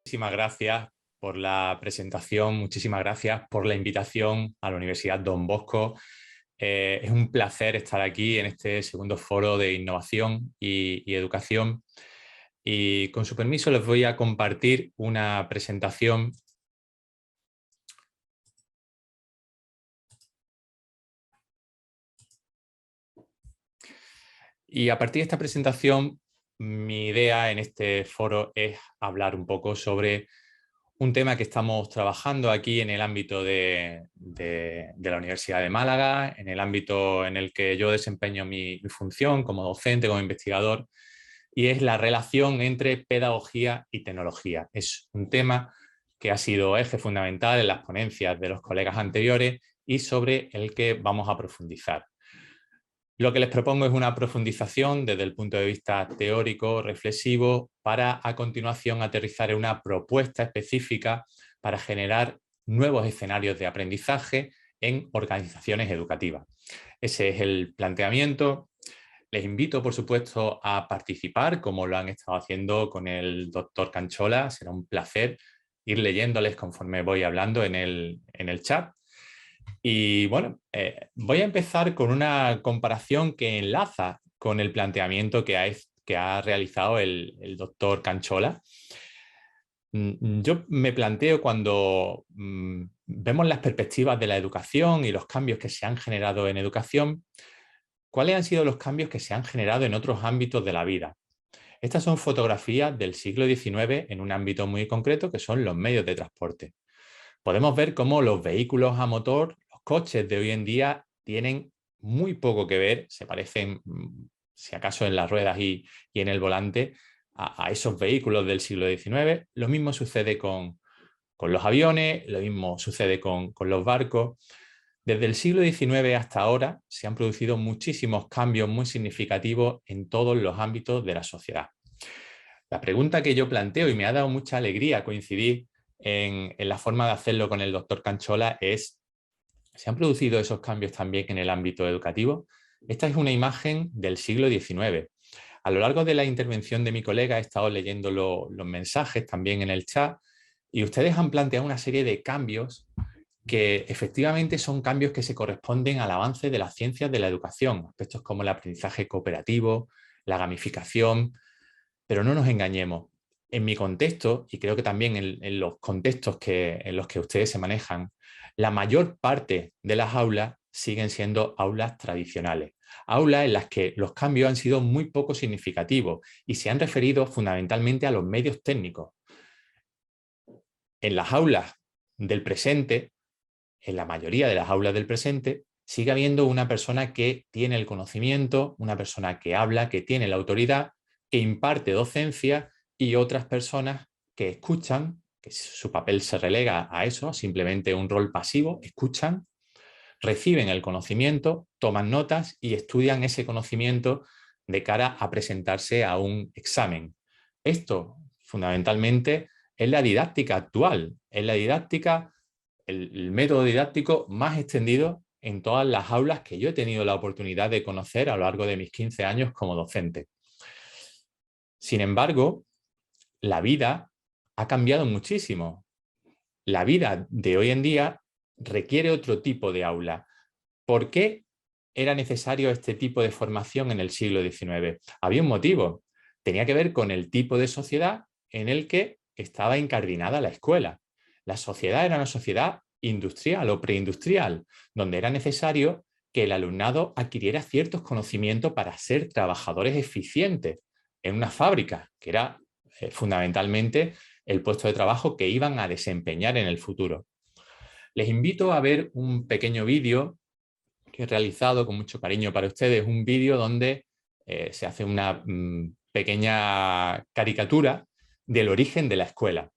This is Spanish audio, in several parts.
Muchísimas gracias por la presentación, muchísimas gracias por la invitación a la Universidad Don Bosco. Es un placer estar aquí en este segundo foro de innovación y educación. Y con su permiso les voy a compartir una presentación. Y a partir de esta presentación, mi idea en este foro es hablar un poco sobre un tema que estamos trabajando aquí en el ámbito de la Universidad de Málaga, en el ámbito en el que yo desempeño mi función como docente, como investigador, y es la relación entre pedagogía y tecnología. Es un tema que ha sido eje fundamental en las ponencias de los colegas anteriores y sobre el que vamos a profundizar. Lo que les propongo es una profundización desde el punto de vista teórico, reflexivo, para a continuación aterrizar en una propuesta específica para generar nuevos escenarios de aprendizaje en organizaciones educativas. Ese es el planteamiento. Les invito, por supuesto, a participar, como lo han estado haciendo con el doctor Canchola. Será un placer ir leyéndoles conforme voy hablando en el chat. Y bueno, voy a empezar con una comparación que enlaza con el planteamiento que ha realizado el doctor Canchola. Yo me planteo cuando vemos las perspectivas de la educación y los cambios que se han generado en educación, ¿cuáles han sido los cambios que se han generado en otros ámbitos de la vida? Estas son fotografías del siglo XIX en un ámbito muy concreto, que son los medios de transporte. Podemos ver cómo los vehículos a motor, los coches de hoy en día, tienen muy poco que ver, se parecen, si acaso, en las ruedas y en el volante, a esos vehículos del siglo XIX. Lo mismo sucede con los aviones, lo mismo sucede con los barcos. Desde el siglo XIX hasta ahora se han producido muchísimos cambios muy significativos en todos los ámbitos de la sociedad. La pregunta que yo planteo, y me ha dado mucha alegría coincidir en la forma de hacerlo con el doctor Canchola, es: ¿se han producido esos cambios también en el ámbito educativo? Esta es una imagen del siglo XIX. A lo largo de la intervención de mi colega he estado leyendo los mensajes también en el chat, y ustedes han planteado una serie de cambios que efectivamente son cambios que se corresponden al avance de las ciencias de la educación, aspectos como el aprendizaje cooperativo, la gamificación. Pero no nos engañemos. En mi contexto, y creo que también en los contextos en los que ustedes se manejan, la mayor parte de las aulas siguen siendo aulas tradicionales. Aulas en las que los cambios han sido muy poco significativos y se han referido fundamentalmente a los medios técnicos. En las aulas del presente, en la mayoría de las aulas del presente, sigue habiendo una persona que tiene el conocimiento, una persona que habla, que tiene la autoridad, que imparte docencia, y otras personas que escuchan, que su papel se relega a eso, simplemente un rol pasivo, escuchan, reciben el conocimiento, toman notas y estudian ese conocimiento de cara a presentarse a un examen. Esto, fundamentalmente, es la didáctica actual, es la didáctica, el método didáctico más extendido en todas las aulas que yo he tenido la oportunidad de conocer a lo largo de mis 15 años como docente. Sin embargo, la vida ha cambiado muchísimo. La vida de hoy en día requiere otro tipo de aula. ¿Por qué era necesario este tipo de formación en el siglo XIX? Había un motivo. Tenía que ver con el tipo de sociedad en el que estaba incardinada la escuela. La sociedad era una sociedad industrial o preindustrial, donde era necesario que el alumnado adquiriera ciertos conocimientos para ser trabajadores eficientes en una fábrica, que era fundamentalmente el puesto de trabajo que iban a desempeñar en el futuro. Les invito a ver un pequeño vídeo que he realizado con mucho cariño para ustedes, un vídeo donde se hace una pequeña caricatura del origen de la escuela.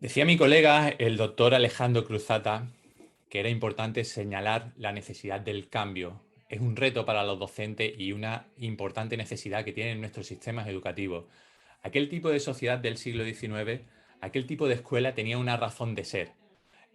Decía mi colega, el doctor Alejandro Cruzata, que era importante señalar la necesidad del cambio. Es un reto para los docentes y una importante necesidad que tienen nuestros sistemas educativos. Aquel tipo de sociedad del siglo XIX, aquel tipo de escuela tenía una razón de ser.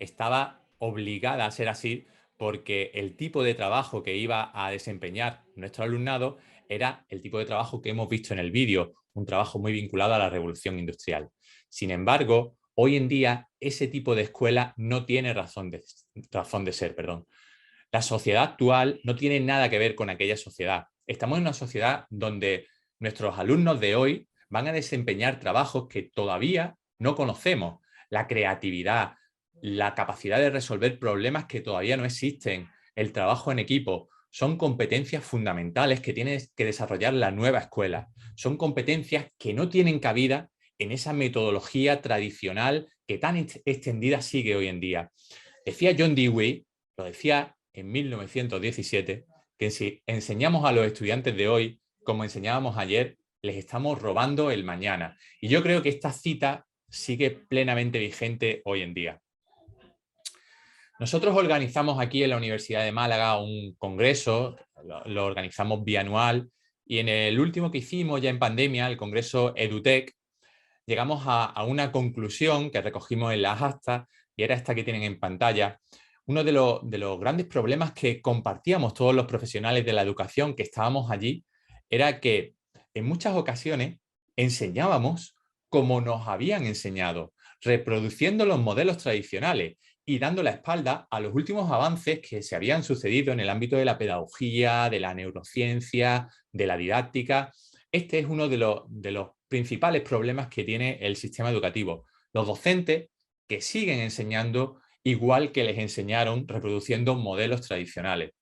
Estaba obligada a ser así porque el tipo de trabajo que iba a desempeñar nuestro alumnado era el tipo de trabajo que hemos visto en el vídeo, un trabajo muy vinculado a la revolución industrial. Sin embargo, hoy en día ese tipo de escuela no tiene razón de ser. La sociedad actual no tiene nada que ver con aquella sociedad. Estamos en una sociedad donde nuestros alumnos de hoy van a desempeñar trabajos que todavía no conocemos. La creatividad, la capacidad de resolver problemas que todavía no existen, el trabajo en equipo, son competencias fundamentales que tiene que desarrollar la nueva escuela. Son competencias que no tienen cabida en esa metodología tradicional que tan extendida sigue hoy en día. Decía John Dewey, lo decía en 1917, que si enseñamos a los estudiantes de hoy como enseñábamos ayer, les estamos robando el mañana. Y yo creo que esta cita sigue plenamente vigente hoy en día. Nosotros organizamos aquí en la Universidad de Málaga un congreso, lo organizamos bianual, y en el último que hicimos ya en pandemia, el congreso EduTech, llegamos a una conclusión que recogimos en las actas, y era esta que tienen en pantalla. Uno de los grandes problemas que compartíamos todos los profesionales de la educación que estábamos allí era que en muchas ocasiones enseñábamos como nos habían enseñado, reproduciendo los modelos tradicionales y dando la espalda a los últimos avances que se habían sucedido en el ámbito de la pedagogía, de la neurociencia, de la didáctica. Este es uno de los principales problemas que tiene el sistema educativo. Los docentes que siguen enseñando igual que les enseñaron reproduciendo modelos tradicionales.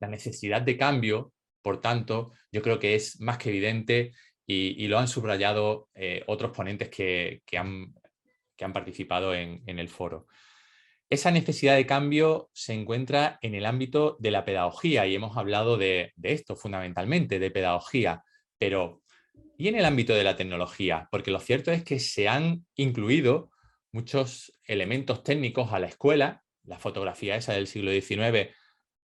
La necesidad de cambio, por tanto, yo creo que es más que evidente y lo han subrayado otros ponentes que han participado en el foro. Esa necesidad de cambio se encuentra en el ámbito de la pedagogía y hemos hablado de esto fundamentalmente, de pedagogía, pero ¿y en el ámbito de la tecnología? Porque lo cierto es que se han incluido muchos elementos técnicos a la escuela. La fotografía esa del siglo XIX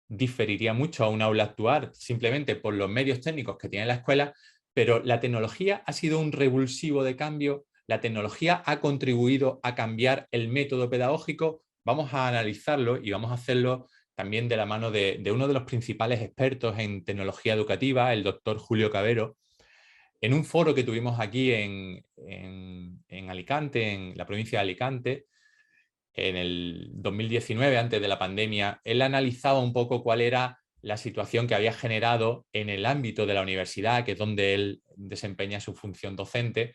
diferiría mucho a un aula actual simplemente por los medios técnicos que tiene la escuela, pero la tecnología ha sido un revulsivo de cambio, la tecnología ha contribuido a cambiar el método pedagógico. Vamos a analizarlo y vamos a hacerlo también de la mano de uno de los principales expertos en tecnología educativa, el doctor Julio Cavero, en un foro que tuvimos aquí en Alicante, en la provincia de Alicante, en el 2019, antes de la pandemia. Él analizaba un poco cuál era la situación que había generado en el ámbito de la universidad, que es donde él desempeña su función docente,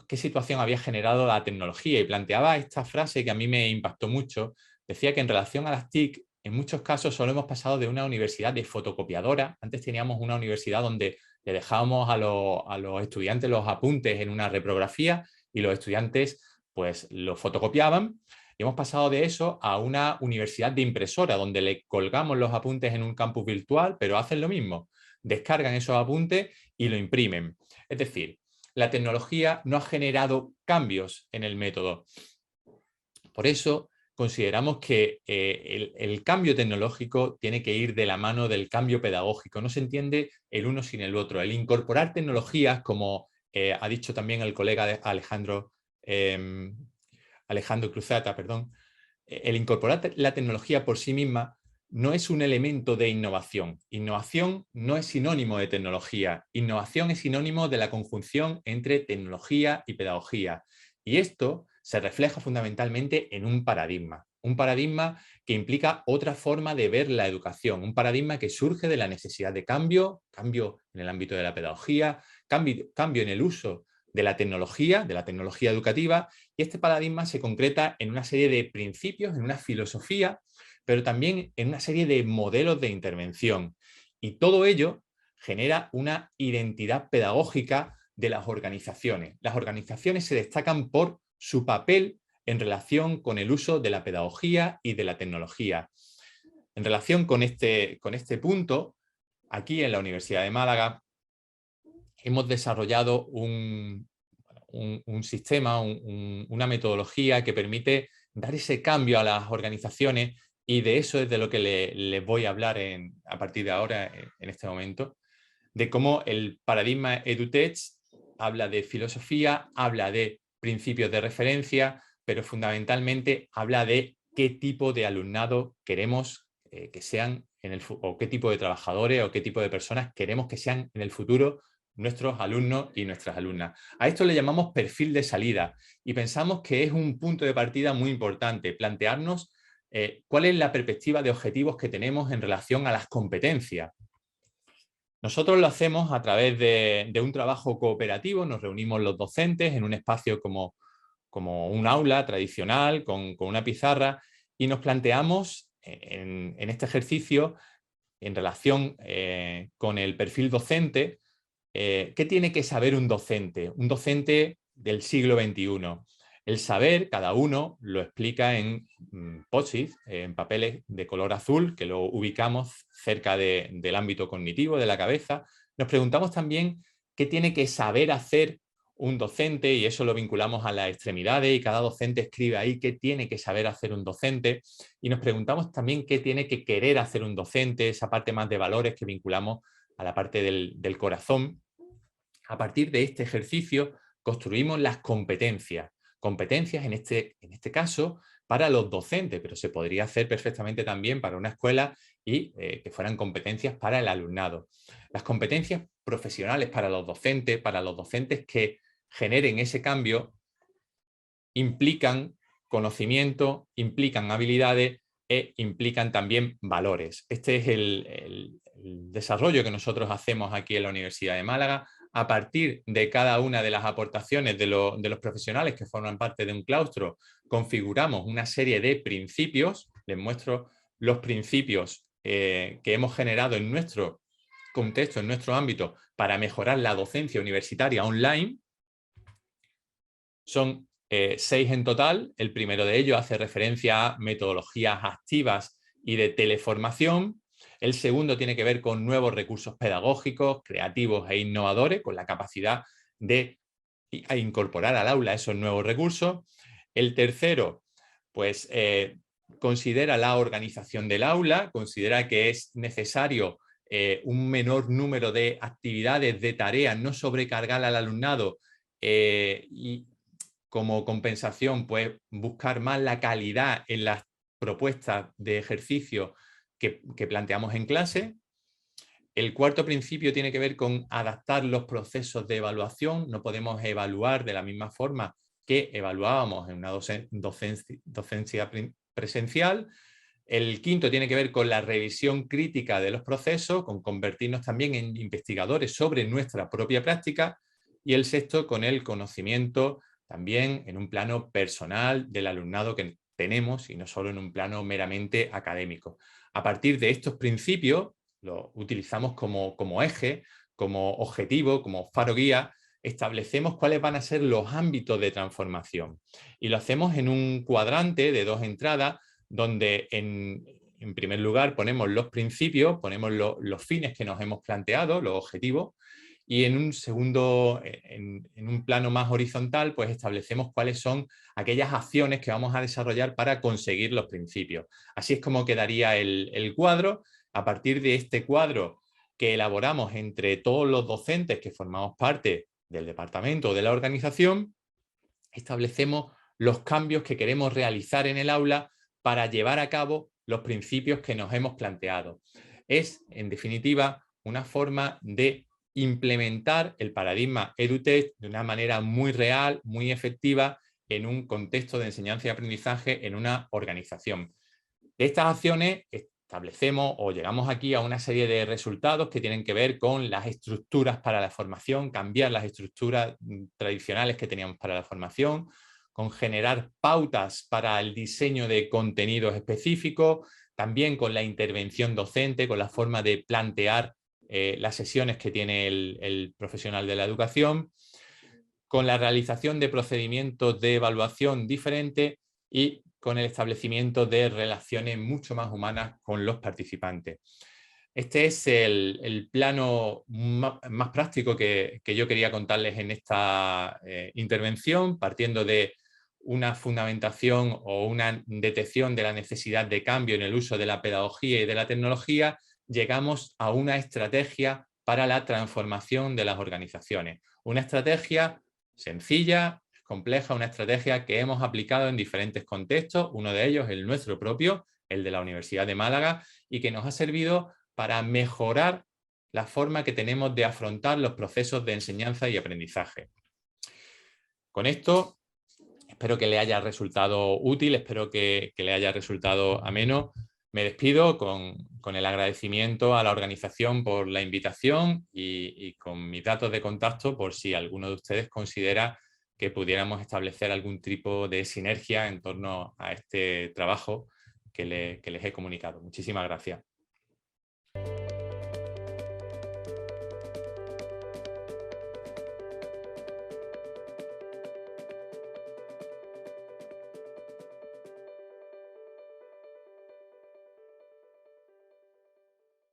qué situación había generado la tecnología, y planteaba esta frase que a mí me impactó mucho. Decía que en relación a las TIC, en muchos casos solo hemos pasado de una universidad de fotocopiadora. Antes teníamos una universidad donde le dejábamos a los estudiantes los apuntes en una reprografía y los estudiantes pues los fotocopiaban. Y hemos pasado de eso a una universidad de impresora, donde le colgamos los apuntes en un campus virtual, pero hacen lo mismo. Descargan esos apuntes y lo imprimen. Es decir, la tecnología no ha generado cambios en el método. Por eso consideramos que el cambio tecnológico tiene que ir de la mano del cambio pedagógico. No se entiende el uno sin el otro. El incorporar tecnologías, como ha dicho también el colega Alejandro Cruzata, perdón, el incorporar la tecnología por sí misma no es un elemento de innovación. Innovación no es sinónimo de tecnología. Innovación es sinónimo de la conjunción entre tecnología y pedagogía. Y esto se refleja fundamentalmente en un paradigma que implica otra forma de ver la educación, un paradigma que surge de la necesidad de cambio en el ámbito de la pedagogía, cambio en el uso de la tecnología educativa, y este paradigma se concreta en una serie de principios, en una filosofía, pero también en una serie de modelos de intervención. Y todo ello genera una identidad pedagógica de las organizaciones. Las organizaciones se destacan por su papel en relación con el uso de la pedagogía y de la tecnología. En relación con este punto, aquí en la Universidad de Málaga hemos desarrollado un sistema, una metodología que permite dar ese cambio a las organizaciones, y de eso es de lo que les voy a hablar a partir de ahora, en este momento, de cómo el paradigma EduTech habla de filosofía, habla de principios de referencia, pero fundamentalmente habla de qué tipo de alumnado queremos que sean o qué tipo de trabajadores o qué tipo de personas queremos que sean en el futuro nuestros alumnos y nuestras alumnas. A esto le llamamos perfil de salida, y pensamos que es un punto de partida muy importante, plantearnos cuál es la perspectiva de objetivos que tenemos en relación a las competencias. Nosotros lo hacemos a través de un trabajo cooperativo. Nos reunimos los docentes en un espacio como un aula tradicional, con una pizarra, y nos planteamos en este ejercicio, en relación con el perfil docente, ¿qué tiene que saber un docente? Un docente del siglo XXI. El saber, cada uno lo explica en post-it, en papeles de color azul, que lo ubicamos cerca del ámbito cognitivo, de la cabeza. Nos preguntamos también qué tiene que saber hacer un docente, y eso lo vinculamos a las extremidades, y cada docente escribe ahí qué tiene que saber hacer un docente. Y nos preguntamos también qué tiene que querer hacer un docente, esa parte más de valores que vinculamos a la parte del corazón. A partir de este ejercicio construimos las competencias. Competencias en este caso para los docentes, pero se podría hacer perfectamente también para una escuela, y que fueran competencias para el alumnado. Las competencias profesionales para los docentes que generen ese cambio, implican conocimiento, implican habilidades e implican también valores. Este es el desarrollo que nosotros hacemos aquí en la Universidad de Málaga, a partir de cada una de las aportaciones de los profesionales que forman parte de un claustro. Configuramos una serie de principios. Les muestro los principios que hemos generado en nuestro contexto, en nuestro ámbito, para mejorar la docencia universitaria online. Son 6 en total. El primero de ellos hace referencia a metodologías activas y de teleformación. El segundo tiene que ver con nuevos recursos pedagógicos, creativos e innovadores, con la capacidad de incorporar al aula esos nuevos recursos. El tercero, pues, considera la organización del aula, considera que es necesario un menor número de actividades, de tareas, no sobrecargar al alumnado, y como compensación, pues buscar más la calidad en las propuestas de ejercicio que planteamos en clase. El cuarto principio tiene que ver con adaptar los procesos de evaluación. No podemos evaluar de la misma forma que evaluábamos en una docencia presencial. El quinto tiene que ver con la revisión crítica de los procesos, con convertirnos también en investigadores sobre nuestra propia práctica. Y el sexto, con el conocimiento también en un plano personal del alumnado que tenemos y no solo en un plano meramente académico. A partir de estos principios, los utilizamos como eje, como objetivo, como faro guía, establecemos cuáles van a ser los ámbitos de transformación. Y lo hacemos en un cuadrante de 2 entradas, donde en primer lugar ponemos los principios, ponemos los fines que nos hemos planteado, los objetivos, y en un segundo, en un plano más horizontal, pues establecemos cuáles son aquellas acciones que vamos a desarrollar para conseguir los principios. Así es como quedaría el cuadro. A partir de este cuadro que elaboramos entre todos los docentes que formamos parte del departamento o de la organización, establecemos los cambios que queremos realizar en el aula para llevar a cabo los principios que nos hemos planteado. Es, en definitiva, una forma de implementar el paradigma EduTech de una manera muy real, muy efectiva, en un contexto de enseñanza y aprendizaje en una organización. De estas acciones establecemos o llegamos aquí a una serie de resultados que tienen que ver con las estructuras para la formación, cambiar las estructuras tradicionales que teníamos para la formación, con generar pautas para el diseño de contenidos específicos, también con la intervención docente, con la forma de plantear las sesiones que tiene el profesional de la educación, con la realización de procedimientos de evaluación diferentes y con el establecimiento de relaciones mucho más humanas con los participantes. Este es el plano más práctico que yo quería contarles en esta intervención, partiendo de una fundamentación o una detección de la necesidad de cambio en el uso de la pedagogía y de la tecnología, llegamos a una estrategia para la transformación de las organizaciones. Una estrategia sencilla, compleja, una estrategia que hemos aplicado en diferentes contextos, uno de ellos el nuestro propio, el de la Universidad de Málaga, y que nos ha servido para mejorar la forma que tenemos de afrontar los procesos de enseñanza y aprendizaje. Con esto, espero que le haya resultado útil, espero que le haya resultado ameno. Me despido con el agradecimiento a la organización por la invitación y con mis datos de contacto por si alguno de ustedes considera que pudiéramos establecer algún tipo de sinergia en torno a este trabajo que les he comunicado. Muchísimas gracias.